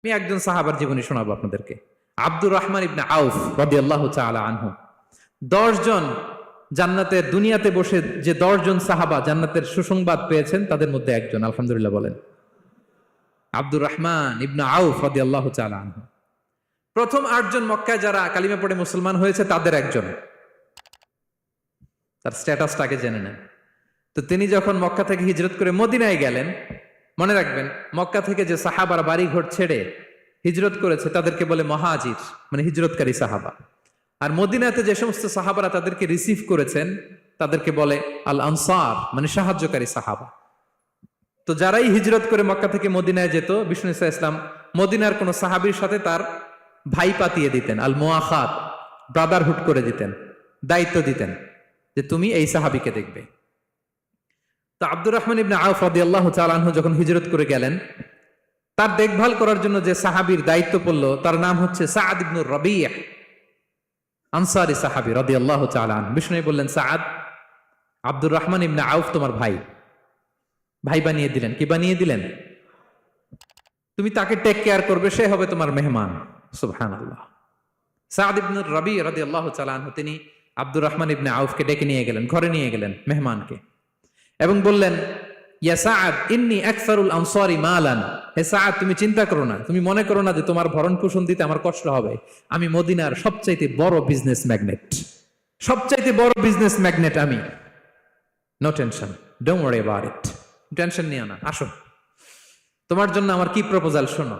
আমি একজন সাহাবার জীবনী শোনাবো আপনাদেরকে। আব্দুর রহমান ইবনে আউফ রাদিয়াল্লাহু তাআলা আনহু। 10 জন জান্নাতের দুনিয়াতে বসে যে 10 জন সাহাবা জান্নাতের সুসংবাদ পেয়েছেন তাদের মধ্যে একজন, আলহামদুলিল্লাহ বলেন। আব্দুর রহমান ইবনে আউফ রাদিয়াল্লাহু তাআলা আনহু প্রথম 8 জন মক্কায় যারা কালিমা পড়ে মুসলমান হয়েছে তাদের একজন। তার স্ট্যাটাসটাকে জেনে নেন। তো তিনি যখন মক্কা থেকে হিজরত করে মদিনায় গেলেন, মনে রাখবেন মক্কা থেকে যে সাহাবারা বাড়ি ঘর ছেড়ে হিজরত করেছে তাদেরকে বলে মহাজির, মানে হিজরতকারী সাহাবা। আর মদিনাতে যে সমস্ত সাহাবারা তাদেরকে রিসিভ করেছেন তাদেরকে বলে আল আনসার, মানে সাহায্যকারী সাহাবা। তো যারাই হিজরত করে মক্কা থেকে মদিনায় যেত, বিষ্ণু ইসা ইসলাম মদিনার কোন সাহাবীর সাথে তার ভাই পাতিয়ে দিতেন, আল মুআখাত, ব্রাদারহুড করে দিতেন, দায়িত্ব দিতেন যে তুমি এই সাহাবীকে দেখবে। তো আব্দুর রহমান ইবনে আউফ রাদিয়াল্লাহু তাআলা আনহু যখন হিজরত করে গেলেন, তার দেখভাল করার জন্য যে সাহাবীর দায়িত্ব পড়ল তার নাম হচ্ছে সাআদ ইবনে রাবীহ, আনসারী সাহাবী রাদিয়াল্লাহু তাআলা আনহু। বিষ্ণু বললেন, সাআদ, আব্দুর রহমান ইবনে আউফ তোমার ভাই, ভাই বানিয়ে দিলেন। কি বানিয়ে দিলেন? তুমি তাকে টেক কেয়ার করবে, সে হবে তোমার মেহমান। সুবহানাল্লাহ। সাআদ ইবনে রাবীহ রাদিয়াল্লাহু তাআলা আনহু তিনি আব্দুর রহমান ইবনে আউফকে ডেকে নিয়ে গেলেন, ঘরে নিয়ে গেলেন মেহমানকে, এবং বললেন, ইয়া সাআদ ইন্নী আকসারুল আনসারি মালান। হে সাআদ, তুমি চিন্তা করো না, তুমি মনে করো না যে তোমার ভরণ পোষণ দিতে আমার কষ্ট হবে। আমি মদিনার সবচাইতে বড় বিজনেস ম্যাগনেট, সবচাইতে বড় বিজনেস ম্যাগনেট আমি। No tension, don't worry about it. Tension নিও না, আসো, তোমার জন্য আমার কি প্রপোজাল শোনো।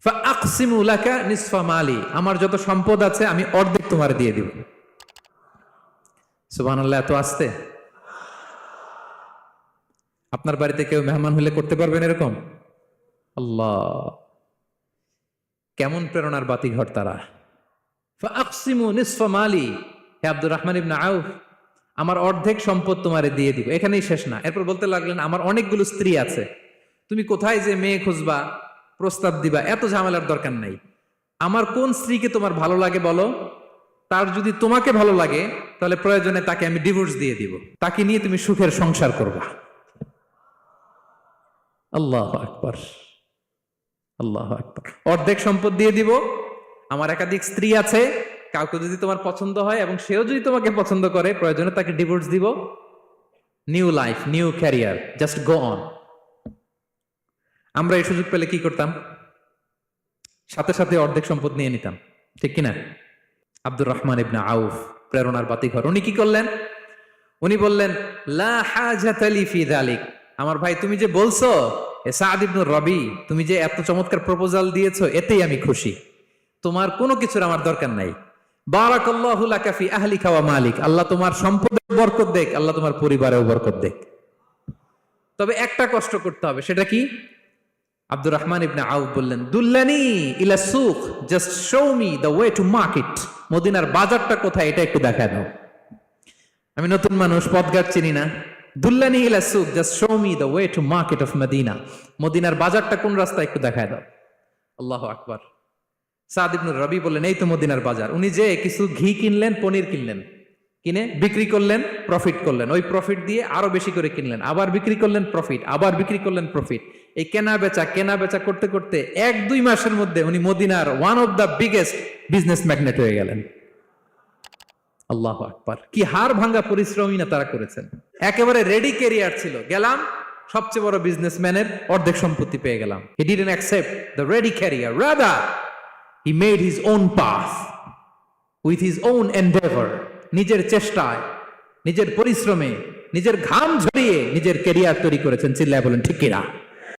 ফাআকসিমু লাকা নিসফা মালি, আমার যত সম্পদ আছে আমি অর্ধেক তোমার দিয়ে দিব। সুবহানাল্লাহ। এত আসতে আপনার বাড়িতে কেউ মেহমান হলে করতে পারবেন এরকম? আল্লাহ, কেমন প্রেরণার বাতিঘর তারা। ফাআকসিমু নিসফা মালি, হে আব্দুর রহমান ইবনে আউফ, আমার অর্ধেক সম্পদ তোমারে দিয়ে দিব। এখানেই শেষ না, এরপর বলতে লাগলেন, আমার অনেকগুলো স্ত্রী আছে, তুমি কোথায় যে মেয়ে খুঁজবা, প্রস্তাব দিবা, এত ঝামেলার দরকার নাই। আমার কোন স্ত্রীকে তোমার ভালো লাগে বলো, তার যদি তোমাকে ভালো লাগে তাহলে প্রয়োজনে তাকে আমি ডিভোর্স দিয়ে দিব, তাকে নিয়ে তুমি সুখের সংসার করবা। আল্লাহু আকবার, আল্লাহু আকবার। অর্ধেক সম্পদ দিয়ে দিব, আমার একাধিক স্ত্রী আছে, কাউকে যদি তোমার পছন্দ হয় এবং সেও যদি তোমাকে পছন্দ করে, প্রয়োজনে তাকে ডিভোর্স দিব। New life, new career, just go on. আমরা এই সুযোগ পেলে কি করতাম? সাথে সাথে অর্ধেক সম্পদ নিয়ে নিতাম, ঠিক কিনা? আব্দুর রহমান ইবনে আউফ প্রেরণার বাতিঘর। উনি কি করলেন? উনি বললেন, লা হাজাতা লি ফি যালিক। আমার ভাই, তুমি যে বলছো, এ সাআদ ইবনে রাবী, তুমি যে এত চমৎকার প্রপোজাল দিয়েছো, এতেই আমি খুশি। তোমার কোনো কিছুর আমার দরকার নাই। বারাকাল্লাহু লাকা ফি আহলিকা ওয়া মালিক, আল্লাহ তোমার সম্পদে বরকত দেখ, আল্লাহ তোমার পরিবারেও বরকত দেখ। তবে একটা কষ্ট করতে হবে, সেটা কি? আব্দুর রহমান ইবনে আউফ বললেন, দুল্লানি ইলা সুক, just show me the way to market. মদিনার বাজারটা কোথায় এটা একটু দেখায় দাও। আমি নতুন মানুষ, পথঘাট চিনি না। দুল্লানি ইলা সুক, just show me the way to market of Medina. মদিনার বাজারটা কোন রাস্তা একটু দেখায় দাও। আল্লাহু আকবার। সাআদ ইবনে রাবী বললেন, এই তো মদিনার বাজার। উনি যে কিছু ঘি কিনলেন, পনির কিনলেন, কিনে বিক্রি করলেন, প্রফিট করলেন। ওই প্রফিট দিয়ে আরো বেশি করে কিনলেন, আবার বিক্রি করলেন, প্রফিট, আবার বিক্রি করলেন, প্রফিট। এই কেনা বেচা করতে করতে 1-2 মাসের মধ্যে উনি মদিনার one of the biggest business magnate হয়ে গেলেন। আল্লাহু আকবার। কি হাড় ভাঙ্গা পরিশ্রমই না তারা করেছেন। একেবারে রেডি ক্যারিয়ার ছিল, গেলাম সবচেয়ে বড় বিজনেসম্যানের অর্ধেক সম্পত্তি পেয়ে গেলাম। He didn't accept the ready career, rather he made his own path with his own Endeavour. নিজের চেষ্টায়, নিজের পরিশ্রমে, নিজের ঘাম ঝরিয়ে নিজের ক্যারিয়ার তৈরি করেছেন। চিল্লায় বলেন ঠিক কিনা?